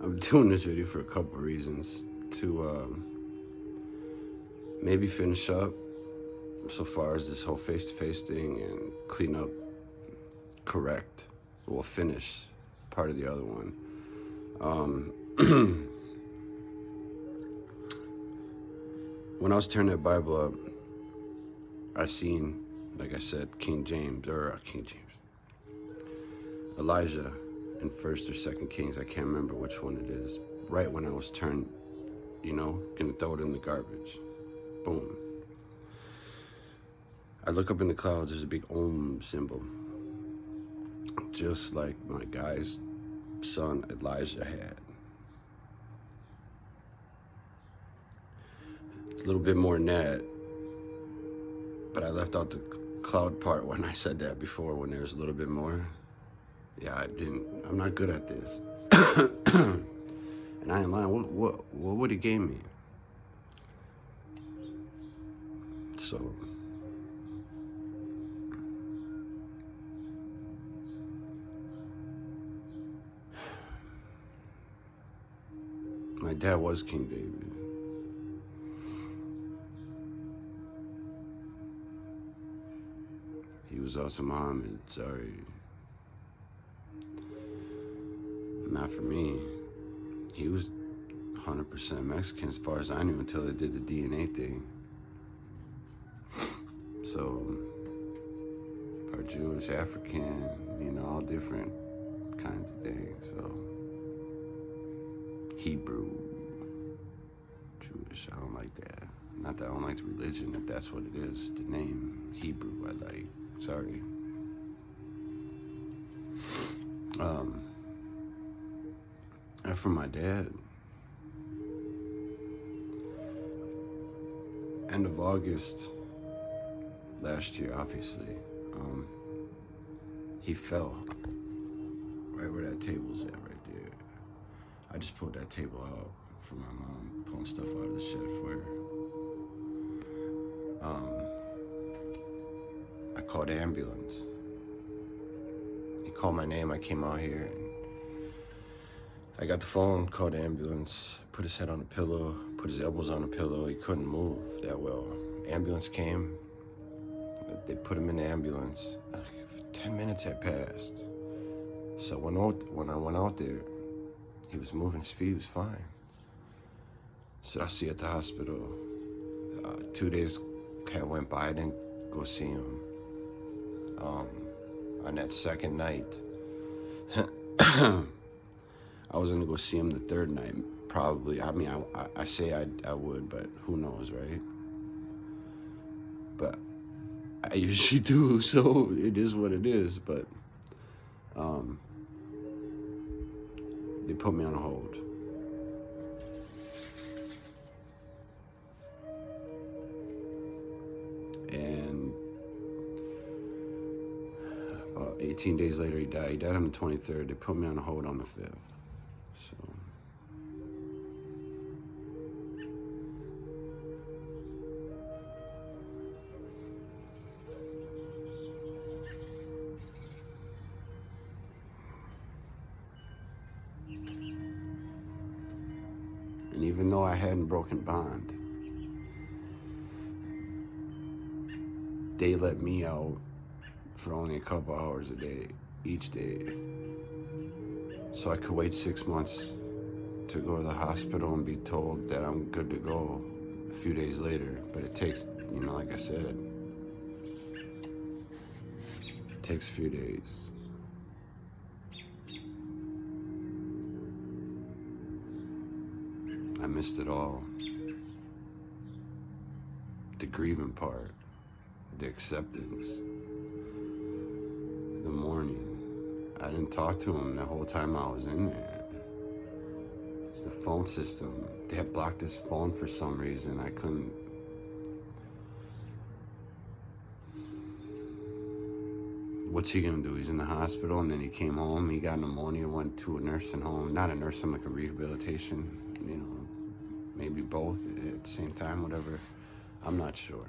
I'm doing this video for a couple of reasons. To maybe finish up so far as this whole face-to-face thing and clean up, correct, well, finish part of the other one. When I was turning that Bible up, I seen, like I said, Elijah in 1st or 2nd Kings. I can't remember which one it is. Right when I was turned, gonna throw it in the garbage. Boom. I look up in the clouds, there's a big Om symbol. Just like my guy's son Elijah had. It's a little bit more than that, but I left out the cloud part when I said that before, when there's a little bit more. Yeah, I'm not good at this. And I ain't lying, what would it gave me? So, my dad was King David. He was also Muhammad, sorry. Not for me. He was 100% Mexican as far as I knew until they did the DNA thing. So, part Jewish, African, all different kinds of things. So, Hebrew, Jewish, I don't like that. Not that I don't like the religion, if that's what it is, the name, Hebrew, I like, sorry. And for my dad, end of August last year, obviously, he fell right where that table's at right there. I just pulled that table out for my mom, pulling stuff out of the shed for her. I called the ambulance. He called my name, I came out here. I got the phone, called the ambulance, put his head on a pillow, put his elbows on a pillow. He couldn't move that well. Ambulance came. They put him in the ambulance. 10 minutes had passed. So when I went out there, he was moving his feet, he was fine. So I see you at the hospital. 2 days went by, I didn't go see him. On that second night, I was gonna go see him the third night, probably. I mean, I say I would, but who knows, right? But I usually do, so it is what it is. But they put me on a hold. And about 18 days later, he died. He died on the 23rd. They put me on a hold on the 5th. So. And even though I hadn't broken bond, they let me out for only a couple hours a day, each day. So I could wait 6 months to go to the hospital and be told that I'm good to go a few days later. But it takes, like I said, it takes a few days. I missed it all. The grieving part, the acceptance, the mourning. I didn't talk to him the whole time I was in there. It's the phone system. They had blocked his phone for some reason. I couldn't. What's he gonna do? He's in the hospital, and then he came home. He got pneumonia, went to a nursing home. Not a nursing home, like a rehabilitation. Maybe both at the same time, whatever. I'm not sure.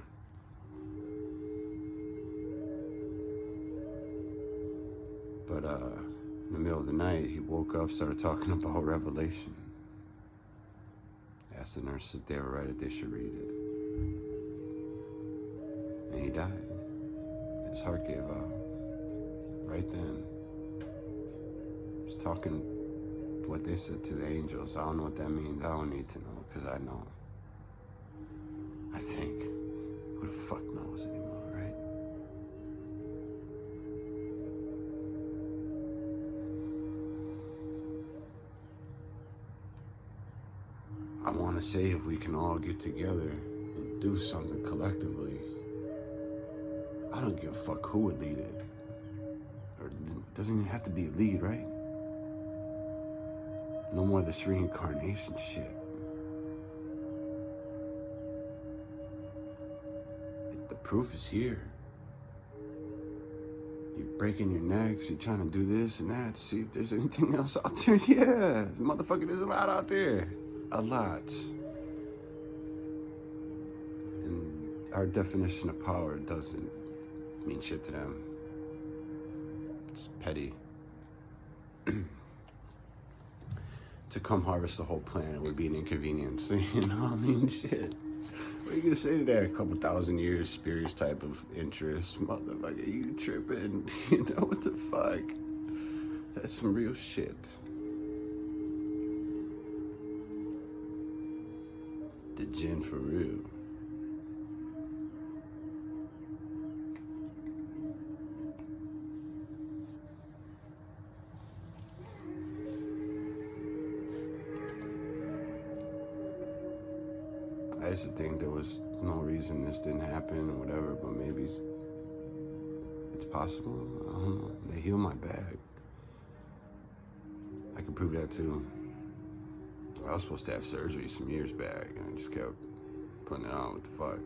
But In the middle of the night, he woke up, started talking about Revelation. Asked the nurse if they were right, if they should read it. And he died. His heart gave out. Right then. He was talking what they said to the angels. I don't know what that means. I don't need to know, because I know. I think. Who the fuck knows anymore, right? I want to say if we can all get together and do something collectively, I don't give a fuck who would lead it. Or it doesn't even have to be a lead, right? No more of this reincarnation shit. The proof is here. You're breaking your necks, you're trying to do this and that to see if there's anything else out there. Yeah, motherfucker, there's a lot out there. A lot. And our definition of power doesn't mean shit to them. It's petty. To come harvest the whole planet would be an inconvenience. You know what I mean? Shit. What are you gonna say to that? A couple thousand years, spurious type of interest. Motherfucker, you tripping? You know what the fuck? That's some real shit. The Jinn for real. I used to think there was no reason this didn't happen or whatever, but maybe it's possible. I don't know. They healed my back. I can prove that too. I was supposed to have surgery some years back, and I just kept putting it on. What the fuck?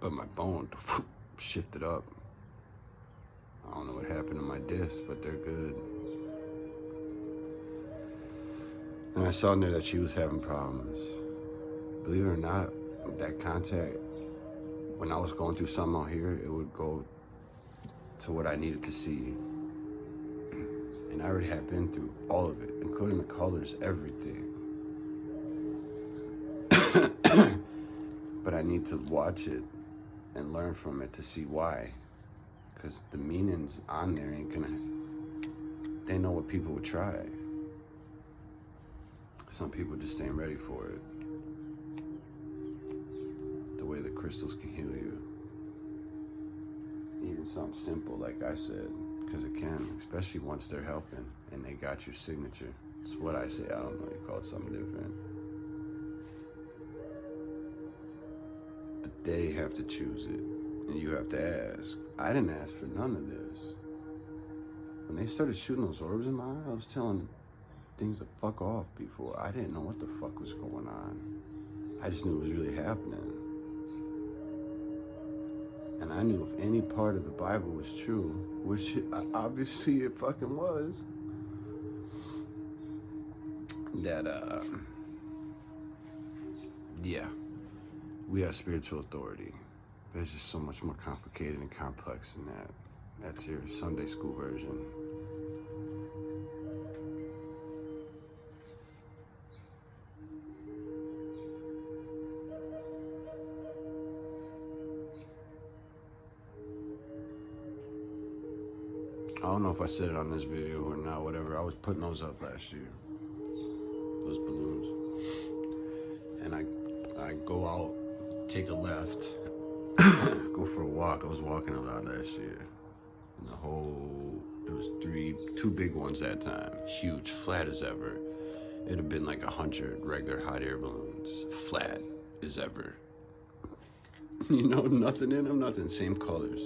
But my bone shifted up. I don't know what happened to my discs, but they're good. And I saw in there that she was having problems. Believe it or not, that contact, when I was going through something out here, it would go to what I needed to see. And I already had been through all of it, including the colors, everything. But I need to watch it and learn from it to see why. Because the meanings on there ain't gonna, they know what people would try. Some people just ain't ready for it. The way the crystals can heal you. Even something simple, like I said, because it can, especially once they're helping and they got your signature. It's what I say. I don't know, you call it something different. But they have to choose it, and you have to ask. I didn't ask for none of this. When they started shooting those orbs in my eye, I was telling things to fuck off before. I didn't know what the fuck was going on. I just knew it was really happening. And I knew if any part of the Bible was true, which obviously it fucking was, that, yeah, we have spiritual authority. But it's just so much more complicated and complex than that. That's your Sunday school version. I don't know if I said it on this video or not, whatever. I was putting those up last year. Those balloons. And I go out, take a left, go for a walk. I was walking a lot last year. And there was two big ones that time. Huge, flat as ever. It'd have been like 100 regular hot air balloons. Flat as ever. You know, nothing in them, nothing. Same colors.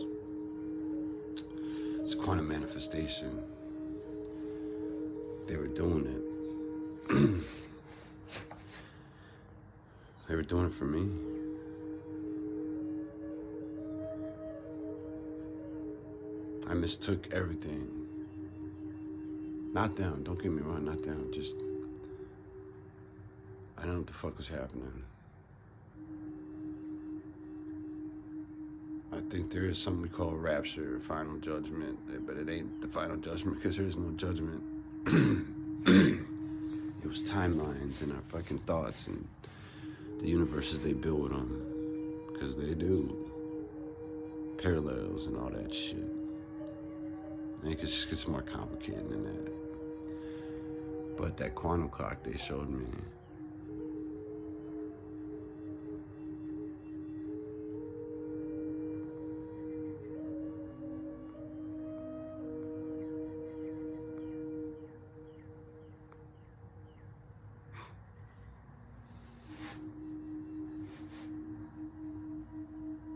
It's quantum manifestation. They were doing it. They were doing it for me. I mistook everything. Not them, don't get me wrong, not them. Just, I don't know what the fuck was happening. I think there is something we call rapture, final judgment, but it ain't the final judgment because there is no judgment. It was timelines and our fucking thoughts and the universes they build on, because they do. Parallels and all that shit. I think it just gets more complicated than that. But that quantum clock they showed me,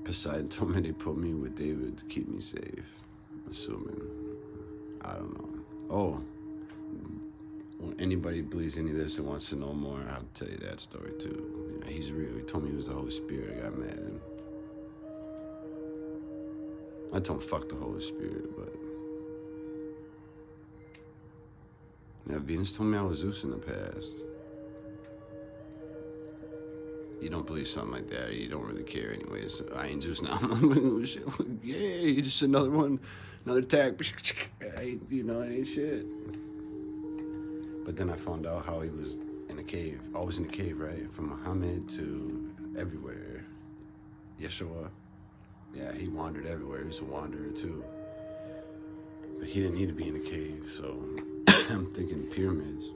Poseidon told me they put me with David to keep me safe. Assuming. I don't know. Oh. When anybody believes any of this and wants to know more, I'll tell you that story too. Yeah, he's real. He told me he was the Holy Spirit. I got mad. I told him fuck the Holy Spirit, but... Now, Venus told me I was Zeus in the past. You don't believe something like that, you don't really care anyways. I ain't Zeus now. Yeah, just another one, another attack. You know, it ain't shit. But then I found out how he was in a cave, always in a cave, right? From Muhammad to everywhere. Yeshua. Yeah, he wandered everywhere. He was a wanderer too. But he didn't need to be in a cave, so I'm thinking pyramids.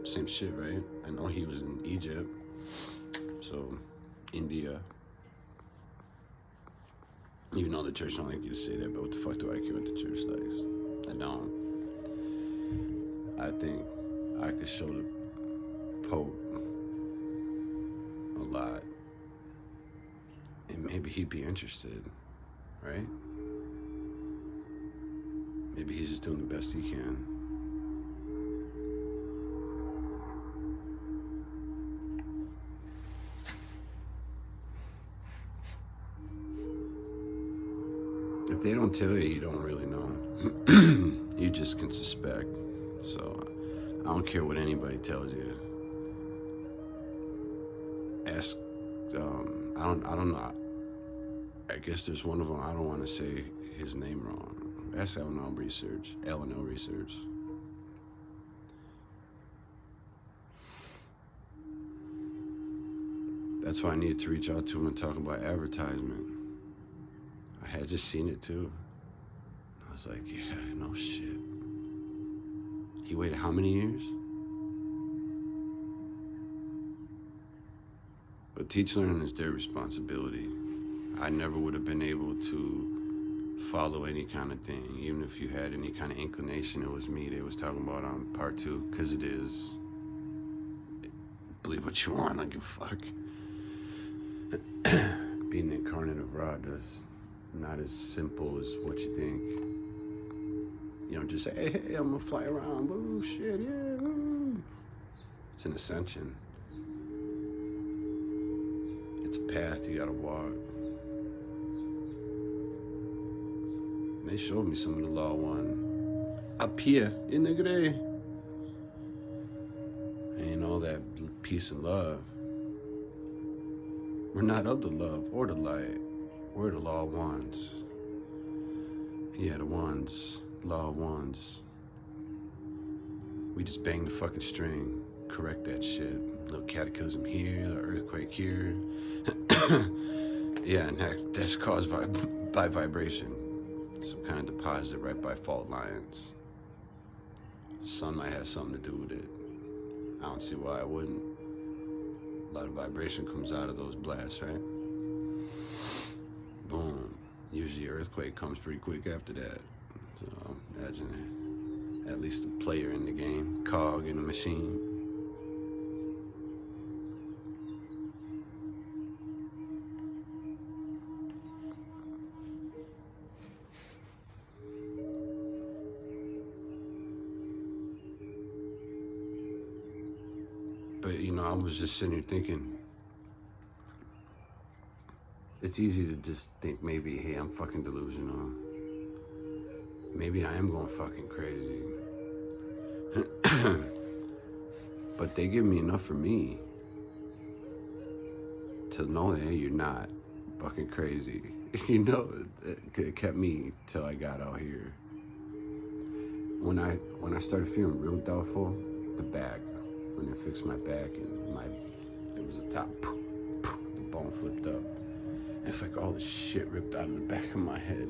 Same shit, right? I know he was in Egypt. So, India. Even though the church don't like you to say that, but what the fuck do I care what the church likes? I don't. I think I could show the Pope a lot. And maybe he'd be interested, right? Maybe he's just doing the best he can. If they don't tell you, you don't really know. You just can suspect. So I don't care what anybody tells you. Ask. I don't know. I guess there's one of them. I don't want to say his name wrong. Ask L&L Research. L&L Research. That's why I needed to reach out to him and talk about advertisement. I had just seen it too. I was like, yeah, no shit. He waited how many years? But teach learning is their responsibility. I never would have been able to follow any kind of thing, even if you had any kind of inclination. It was me they was talking about on part 2, because it is. Believe what you want, I don't give a fuck. Being the incarnate of Ra does not as simple as what you think. You don't just say, hey, I'm gonna fly around, woo, shit, yeah, woo. It's an ascension. It's a path you gotta walk. They showed me some of the Law 1 up here in the gray. Ain't all that peace and love. We're not of the love or the light. We're the Law 1s. Yeah, the ones. Law 1s. We just bang the fucking string. Correct that shit. Little cataclysm here, little earthquake here. Yeah, and that's caused by vibration. Some kind of deposit right by fault lines. Sun might have something to do with it. I don't see why it wouldn't. A lot of vibration comes out of those blasts, right? Boom. Usually earthquake comes pretty quick after that. So imagine at least a player in the game, cog in a machine. But you know, I was just sitting here thinking, it's easy to just think maybe, hey, I'm fucking delusional. Maybe I am going fucking crazy. But they give me enough for me to know that, hey, you're not fucking crazy. You know, it kept me till I got out here. When I started feeling real doubtful, the back, when they fixed my back and it was a top, the bone flipped up. And it's like all this shit ripped out of the back of my head.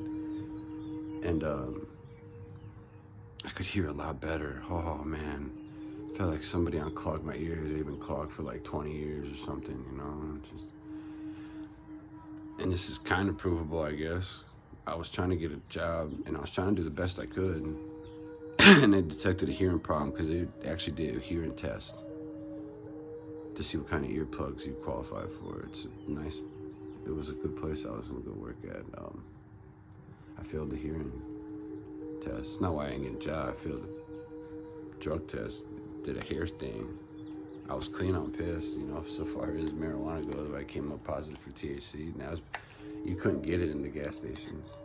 And I could hear a lot better. Oh man, felt like somebody unclogged my ears. They've been clogged for like 20 years or something, you know. And this is kind of provable, I guess. I was trying to get a job, and I was trying to do the best I could. And they detected a hearing problem because they actually did a hearing test to see what kind of earplugs you qualify for. It was a good place I was gonna go work at. I failed the hearing test. Not why I didn't get a job. I failed the drug test. Did a hair thing. I was clean on piss, you know, so far as marijuana goes. I came up positive for THC. Now you couldn't get it in the gas stations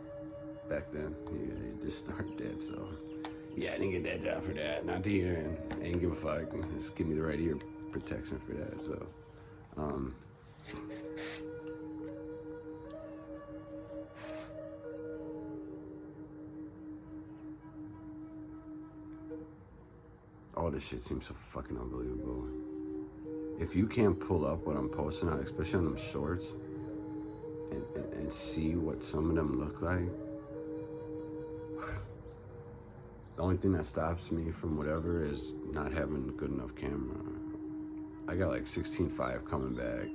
back then. They just started that, so yeah, I didn't get that job for that. Not the hearing. I didn't give a fuck. Just give me the right ear protection for that. So, all this shit seems so fucking unbelievable. If you can't pull up what I'm posting on, especially on them shorts, and see what some of them look like, the only thing that stops me from whatever is not having a good enough camera. I got like 16.5 coming back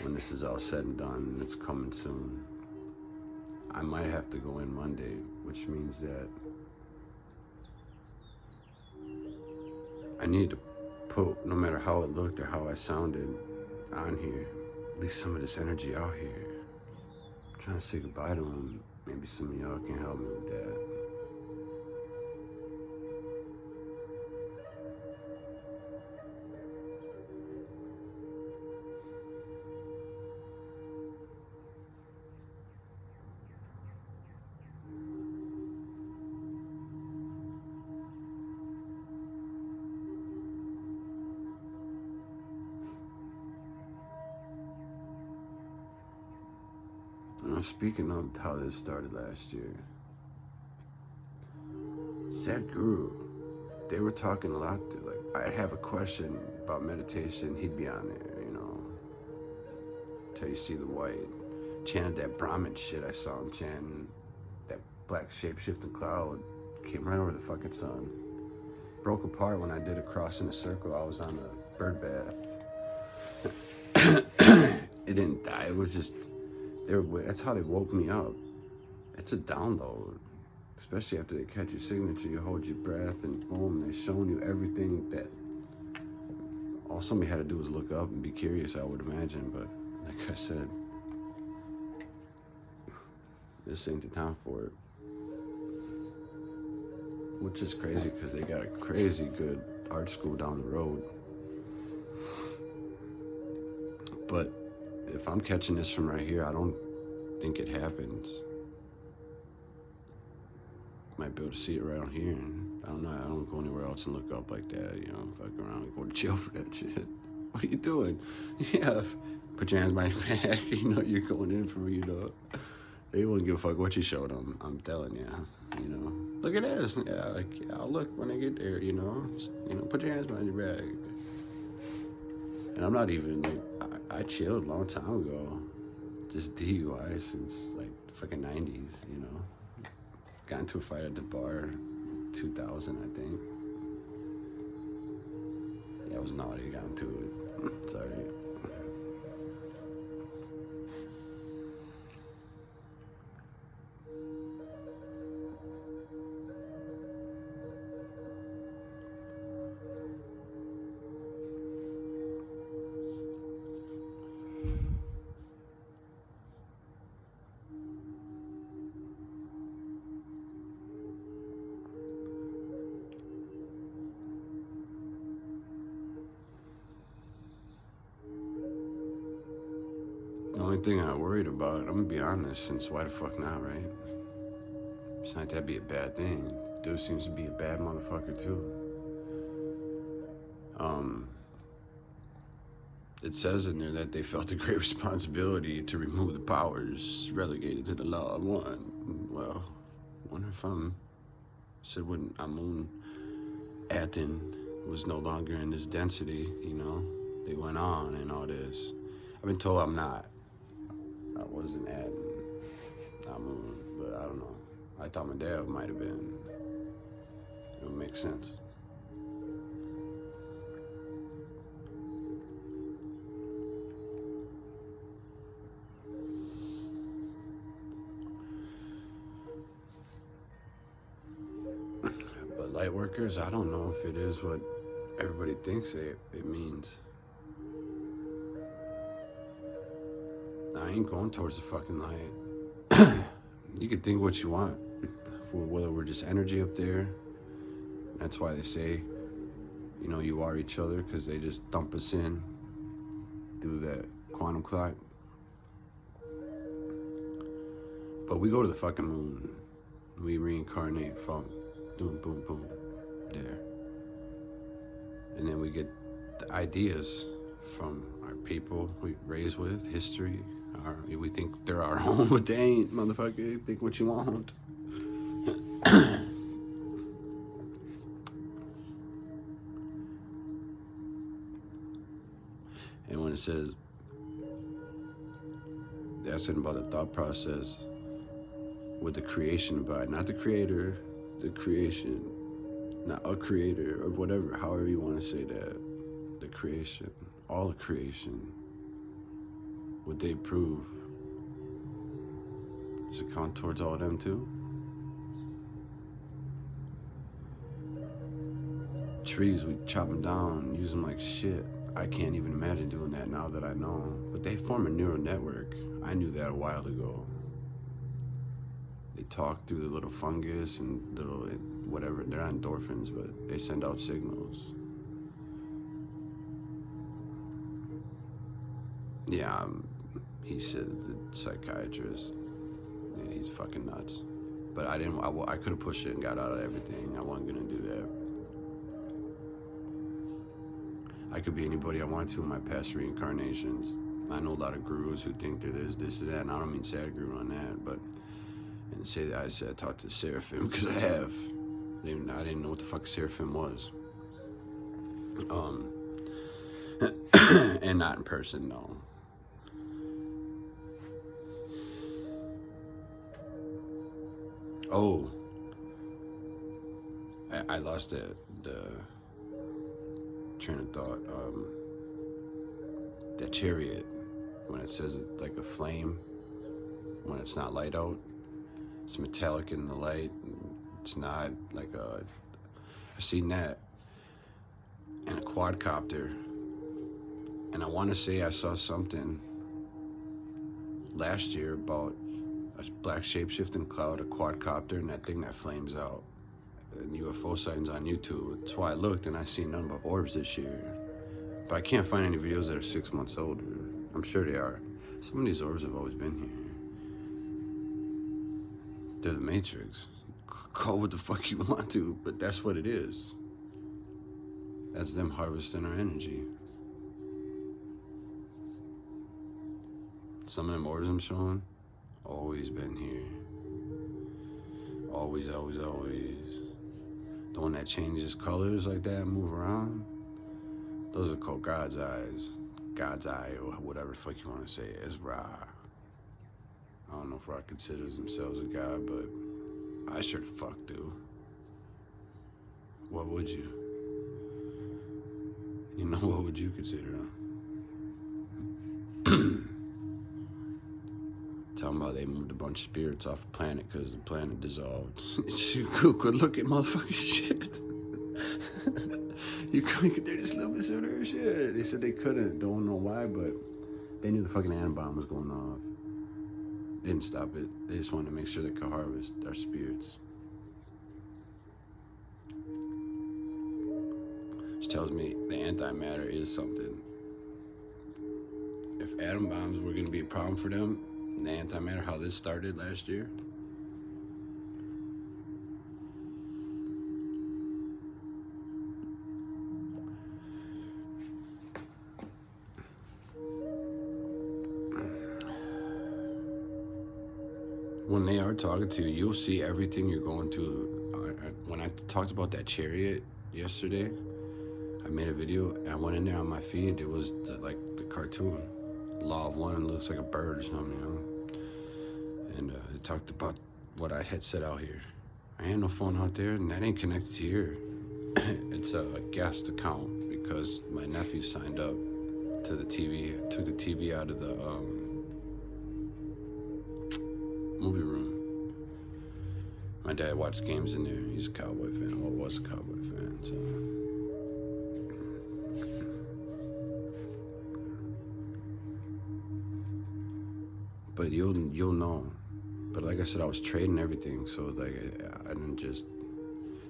when this is all said and done, and it's coming soon. I might have to go in Monday, which means that I need to put, no matter how it looked or how I sounded on here, at least some of this energy out here. I'm trying to say goodbye to them. Maybe some of y'all can help me with that. Speaking of how this started last year, Sadhguru, they were talking a lot. Like, I'd have a question about meditation, he'd be on there, you know, till you see the white. Chanted that Brahmin shit I saw him chanting, that black shape-shifting cloud came right over the fucking sun. Broke apart when I did a cross in a circle. I was on a bird bath. It didn't die, it was just, that's how they woke me up. It's a download, especially after they catch your signature. You hold your breath, and boom, they're showing you everything that all somebody had to do was look up and be curious, I would imagine. But like I said, this ain't the time for it. Which is crazy because they got a crazy good art school down the road. But if I'm catching this from right here, I don't think it happens. Might be able to see it right on here. I don't know. I don't go anywhere else and look up like that. You know, fuck around and go to jail for that shit. What are you doing? Yeah, put your hands behind your back. You know you're going in for, you know. They wouldn't give a fuck what you showed them. I'm telling you. You know, look at this. Yeah, like, yeah, I'll look when I get there. You know, just, you know, put your hands behind your back. And I'm not even like, I chilled a long time ago. Just DUI since like fucking 90s, you know. Got into a fight at the bar, 2000, I think. Yeah, I was naughty, got into it. It's alright. The only thing I worried about, I'm gonna be honest, since why the fuck not, right? It's not that'd be a bad thing. Dude seems to be a bad motherfucker too. it says in there that they felt a great responsibility to remove the powers relegated to the law of one. Well, I wonder if said when Amun Aten was no longer in this density, you know, they went on and all this. I've been told I'm not. I wasn't Amun, but I don't know. I thought my dad might have been. It would make sense. But light workers, I don't know if it is what everybody thinks it means. I ain't going towards the fucking light. You can think what you want. Whether we're just energy up there. That's why they say, you know, you are each other, because they just dump us in through that quantum clock. But we go to the fucking moon. We reincarnate from boom, boom, boom, there. And then we get the ideas from our people we raised with, history. We think they're our own, but they ain't, motherfucker. Think what you want. And when it says, that's about the thought process with the creation about, not the creator, the creation, not a creator or whatever, however you want to say that, the creation, all the creation, would they prove? Does it count towards all of them too? Trees, we chop them down, use them like shit. I can't even imagine doing that now that I know. But they form a neural network. I knew that a while ago. They talk through the little fungus and little whatever. They're endorphins, but they send out signals. Yeah, he said, the psychiatrist. Yeah, he's fucking nuts. But I didn't. I could have pushed it and got out of everything. I wasn't gonna do that. I could be anybody I want to in my past reincarnations. I know a lot of gurus who think they're this and that, and I don't mean sad guru on that, but and say that I said I talked to Seraphim, because I have. I didn't know what the fuck Seraphim was. And not in person, no. Oh, I lost the train of thought. That chariot, when it says it's like a flame, when it's not light out, it's metallic in the light. It's not like I've seen that in a quadcopter, and I want to say I saw something last year about a black shape-shifting cloud, a quadcopter, and that thing that flames out. And UFO sightings on YouTube. That's why I looked, and I seen none but orbs this year. But I can't find any videos that are 6 months older. I'm sure they are. Some of these orbs have always been here. They're the Matrix. Call what the fuck you want to, but that's what it is. That's them harvesting our energy. Some of them orbs I'm showing, always been here. Always, always, always. The one that changes colors like that and move around, those are called God's eyes. God's eye, or whatever the fuck you want to say it is. Ra. I don't know if Ra considers themselves a god, but I sure the fuck do. What would you? You know, what would you consider them? Talking about they moved a bunch of spirits off the planet because the planet dissolved. You could look at motherfucking shit. You could, they're just little bit of their shit. They said they couldn't. Don't know why, but they knew the fucking atom bomb was going off. They didn't stop it. They just wanted to make sure they could harvest our spirits. Which tells me the antimatter is something. If atom bombs were going to be a problem for them, the antimatter, how this started last year, when they are talking to you, you'll see everything you're going through. When I talked about that chariot yesterday, I made a video and I went in there on my feed. It was like the cartoon, Law of One, looks like a bird or something, you know. And it talked about what I had said out here. I ain't no phone out there, and that ain't connected to here. It's a guest account because my nephew signed up to the TV. I took the TV out of the movie room. My dad watched games in there. He's a Cowboy fan. Well, was a Cowboy fan, so. But you'll know. But like I said, I was trading everything, so like I didn't just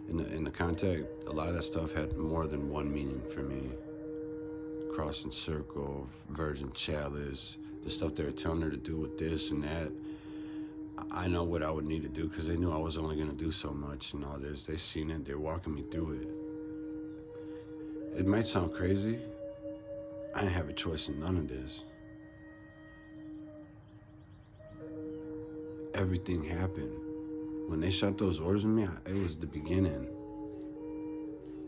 in the contact. A lot of that stuff had more than one meaning for me. Cross and circle, virgin chalice, the stuff they were telling her to do with this and that. I know what I would need to do because they knew I was only gonna do so much and all this. They seen it. They're walking me through it. It might sound crazy. I didn't have a choice in none of this. Everything happened. When they shot those orders on me, it was the beginning.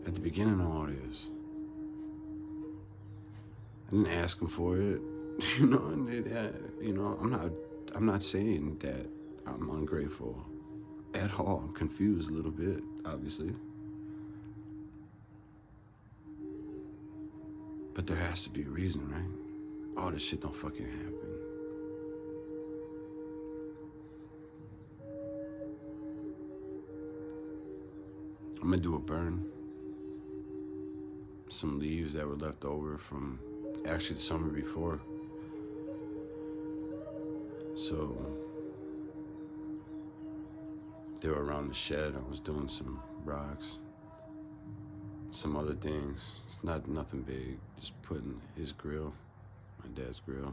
At the beginning of all this. I didn't ask them for it, you know. And you know, I'm not saying that I'm ungrateful at all. I'm confused a little bit, obviously. But there has to be a reason, right? All this shit don't fucking happen. I'm gonna do a burn. Some leaves that were left over from actually the summer before. So they were around the shed. I was doing some rocks, some other things. It's nothing big. Just putting his grill, my dad's grill.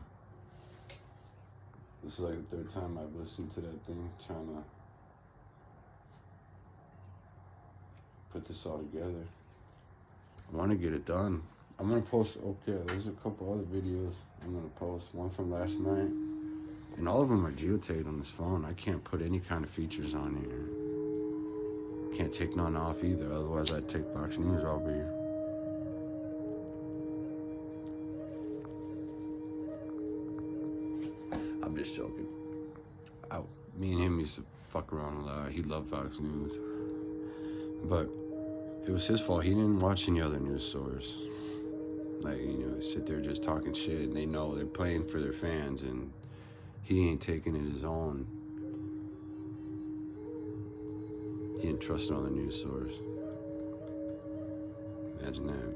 This is like the third time I've listened to that thing, trying to put this all together. I want to get it done. I'm gonna post. Okay, there's a couple other videos I'm gonna post. One from last night, and all of them are geotagged on this phone. I can't put any kind of features on here. Can't take none off either. Otherwise, I'd take Fox News over here. I'm just joking. Me and him used to fuck around a lot. He loved Fox News, but it was his fault. He didn't watch any other news source. Like, you know, sit there just talking shit, and they know they're playing for their fans, and he ain't taking it his own. He didn't trust another news source. Imagine that.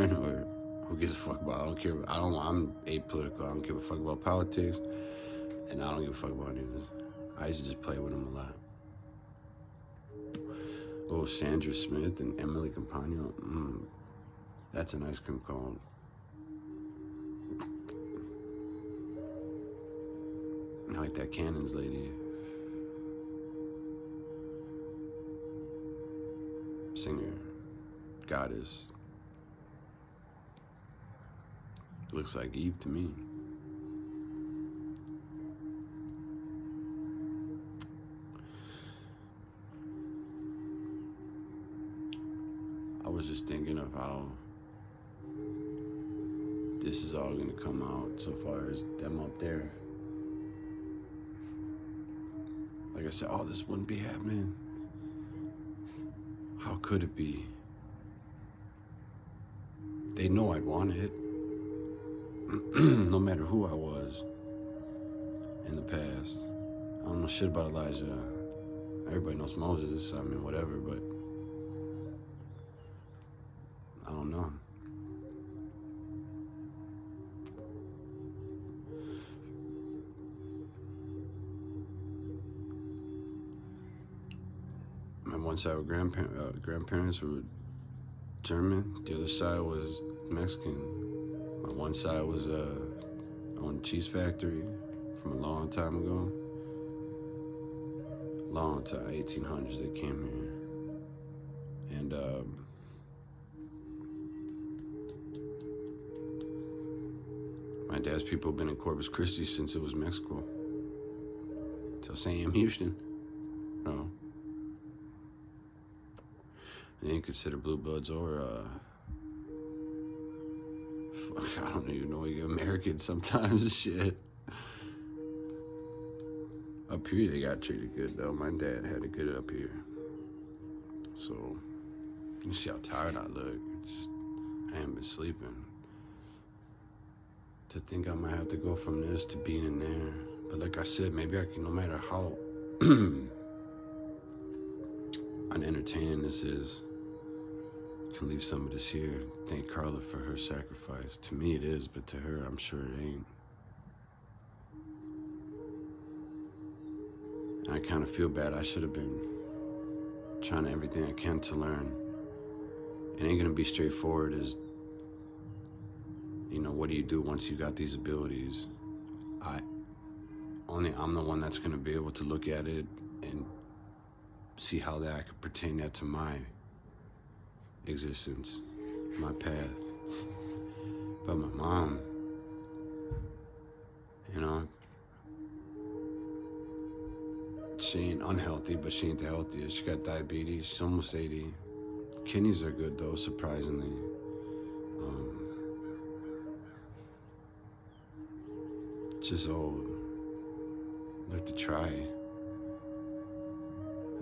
Anyway, who gives a fuck about? I don't care. I'm apolitical. I don't give a fuck about politics, and I don't give a fuck about news. I used to just play with him a lot. Oh, Sandra Smith and Emily Campagno. That's an ice cream cone. I like that Cannons lady. Singer. Goddess. Looks like Eve to me. I was just thinking of how this is all gonna come out so far as them up there. Like I said, oh, this wouldn't be happening. How could it be? They know I'd want it. No matter who I was in the past. I don't know shit about Elijah. Everybody knows Moses, I mean, whatever, but I don't know. My one side of grandparents were German. The other side was Mexican. My one side was owned a cheese factory from a long time ago. Long time, 1800s they came here. And my My dad's people have been in Corpus Christi since it was Mexico. Till Sam Houston. No. They ain't considered blue bloods or, fuck, I don't even know, like Americans sometimes and shit. Up here, they got treated good, though. My dad had it good up here. So, you see how tired I look. I haven't been sleeping. To think I might have to go from this to being in there. But like I said, maybe I can, no matter how unentertaining this is, can leave some of this here. Thank Carla for her sacrifice. To me it is, but to her I'm sure it ain't. And I kind of feel bad. I should have been trying everything I can to learn. It ain't gonna be straightforward as, you know, what do you do once you got these abilities? I'm the one that's gonna be able to look at it and see how that I could pertain that to my existence, my path. But my mom, you know, she ain't unhealthy, but she ain't the healthiest. She got diabetes. She's almost 80. Kidneys are good though, surprisingly. Just old. Like to try.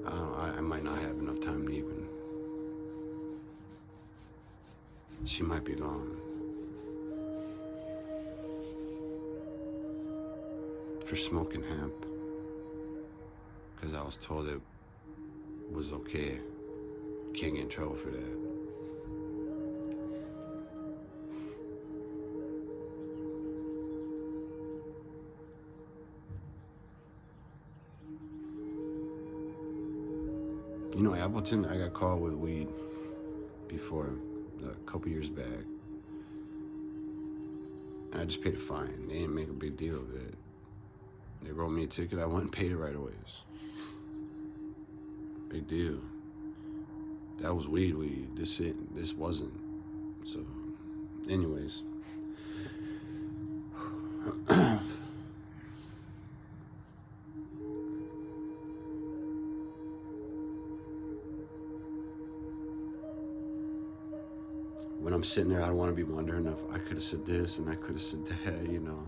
I might not have enough time to even. She might be gone. For smoking hemp. Because I was told it was okay. Can't get in trouble for that. You know, Appleton, I got caught with weed before, a couple years back. And I just paid a fine. They didn't make a big deal of it. They wrote me a ticket, I went and paid it right away. Big deal. That was weed. This wasn't. So, anyways. When I'm sitting there, I don't want to be wondering if I could have said this and I could have said that, you know.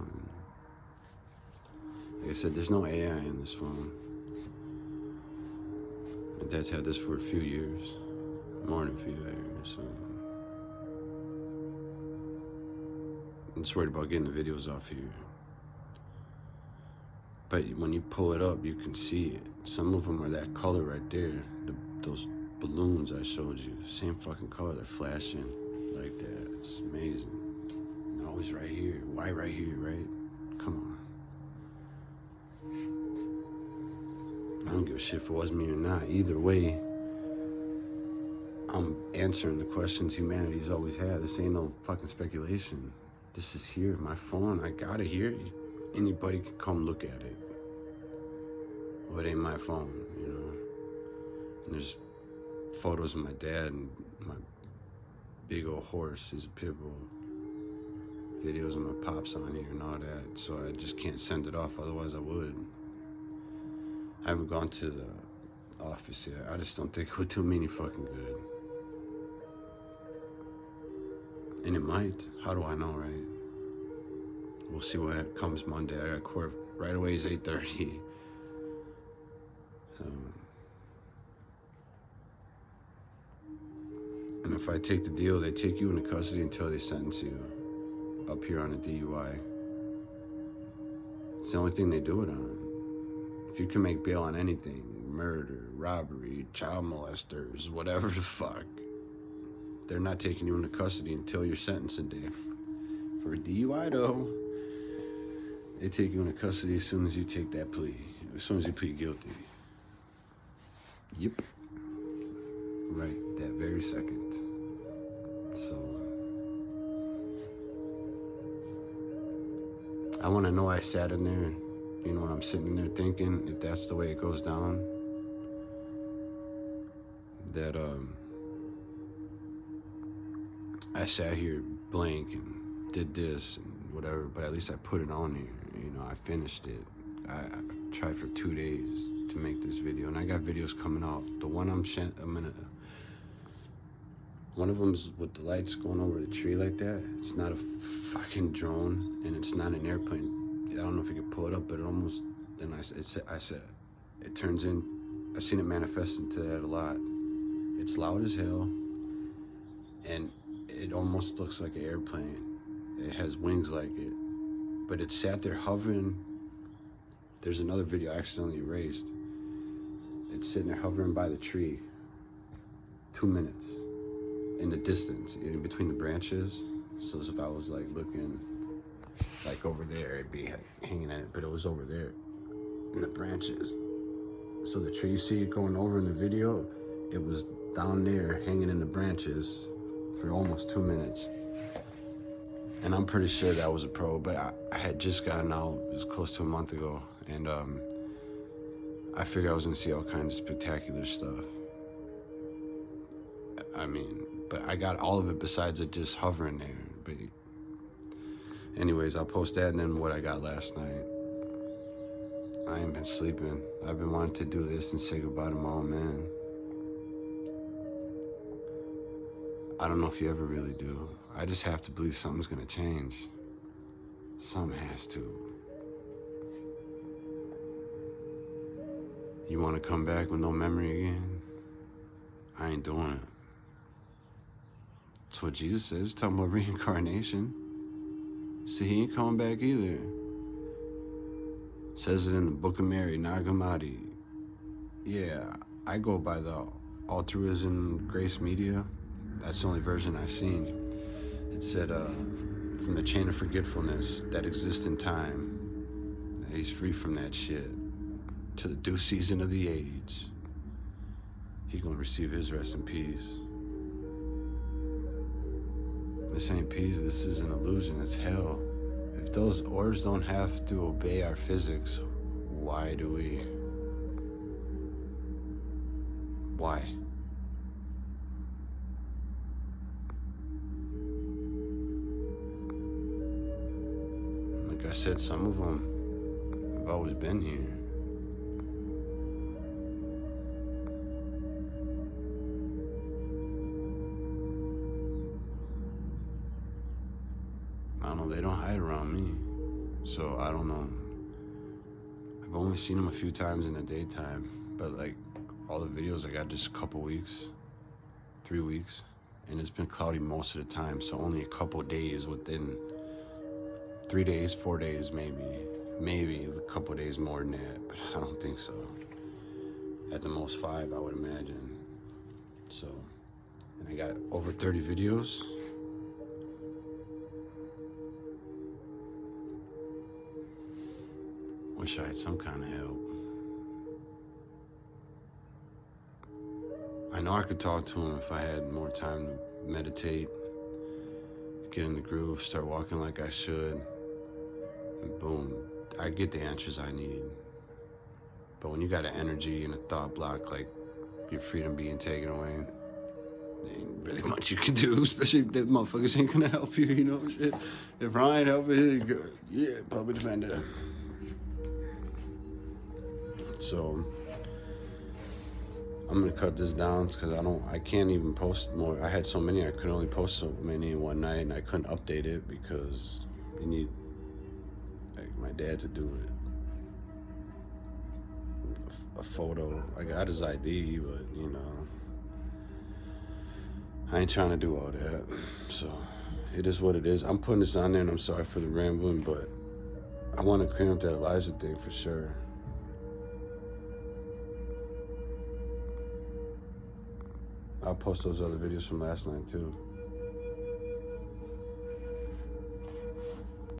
Like I said, there's no AI in this phone. My dad's had this for a few years, more than a few years. So. I'm just worried about getting the videos off here. But when you pull it up, you can see it. Some of them are that color right there. Those balloons I showed you, same fucking color. They're flashing like that. It's amazing. And always right here. Why right here, right? Come on. I don't give a shit if it was me or not. Either way, I'm answering the questions humanity's always had. This ain't no fucking speculation. This is here, my phone. I got it here. Anybody can come look at it. Well, it ain't my phone, you know. And there's photos of my dad and my big old horse. He's a pit bull. Videos of my pops on here and all that. So I just can't send it off, otherwise I would. I haven't gone to the office yet. I just don't think it would do me any fucking good. And it might. How do I know, right? We'll see what comes Monday. I got court right away. It's 8:30. And if I take the deal, they take you into custody until they sentence you up here on a DUI. It's the only thing they do it on. If you can make bail on anything, murder, robbery, child molesters, whatever the fuck, they're not taking you into custody until your sentencing day. For a DUI though, they take you into custody as soon as you take that plea, as soon as you plead guilty. Yep. Right, that very second. So, I want to know I sat in there, you know, when I'm sitting there thinking, if that's the way it goes down, that, I sat here blank and did this and whatever, but at least I put it on here. You know, I finished it. I tried for 2 days to make this video, and I got videos coming out. The one one of them's with the lights going over the tree like that. It's not a fucking drone, and it's not an airplane. I don't know if you can pull it up, but it almost, and I said, it turns in, I've seen it manifest into that a lot. It's loud as hell, and it almost looks like an airplane. It has wings like it, but it sat there hovering. There's another video I accidentally erased. It's sitting there hovering by the tree, 2 minutes in the distance, in between the branches. So as if I was like looking like over there, it'd be hanging at it, but it was over there in the branches. So the tree, you see it going over in the video, it was down there hanging in the branches for almost 2 minutes. And I'm pretty sure that was a pro, but I had just gotten out. It was close to a month ago, and I figured I was gonna see all kinds of spectacular stuff. I mean, but I got all of it besides it just hovering there. But anyways, I'll post that, and then what I got last night. I ain't been sleeping. I've been wanting to do this and say goodbye to my old man. I don't know if you ever really do. I just have to believe something's gonna change. Something has to. You wanna come back with no memory again? I ain't doing it. That's what Jesus says, talking about reincarnation. See, he ain't coming back either. Says it in the Book of Mary, Nag Hammadi. Yeah, I go by the Altruism Grace Media. That's the only version I've seen. It said, from the chain of forgetfulness that exists in time, he's free from that shit. To the due season of the age, he gonna receive his rest in peace. This ain't peace, this is an illusion, it's hell. If those orbs don't have to obey our physics, why do we? Why? Like I said, some of them have always been here. I don't know, they don't hide around me, so I don't know. I've only seen them a few times in the daytime, but like all the videos I got just a couple weeks, 3 weeks, and it's been cloudy most of the time, so only a couple days within 3 days, 4 days maybe a couple days more than that, but I don't think so. At the most 5, I would imagine. So, and I got over 30 videos. Wish I had some kind of help. I know I could talk to him if I had more time to meditate, get in the groove, start walking like I should, and boom, I get the answers I need. But when you got an energy and a thought block, like your freedom being taken away, there ain't really much you can do, especially if that motherfuckers ain't gonna help you, you know, shit. If Ryan helping, yeah, public defender. So I'm gonna cut this down because I can't even post more. I had so many, I could only post so many in one night, and I couldn't update it because you need like my dad to do it. A photo, I got his ID, but you know, I ain't trying to do all that. So it is what it is. I'm putting this on there, and I'm sorry for the rambling, but I want to clean up that Elijah thing for sure. I'll post those other videos from last night too.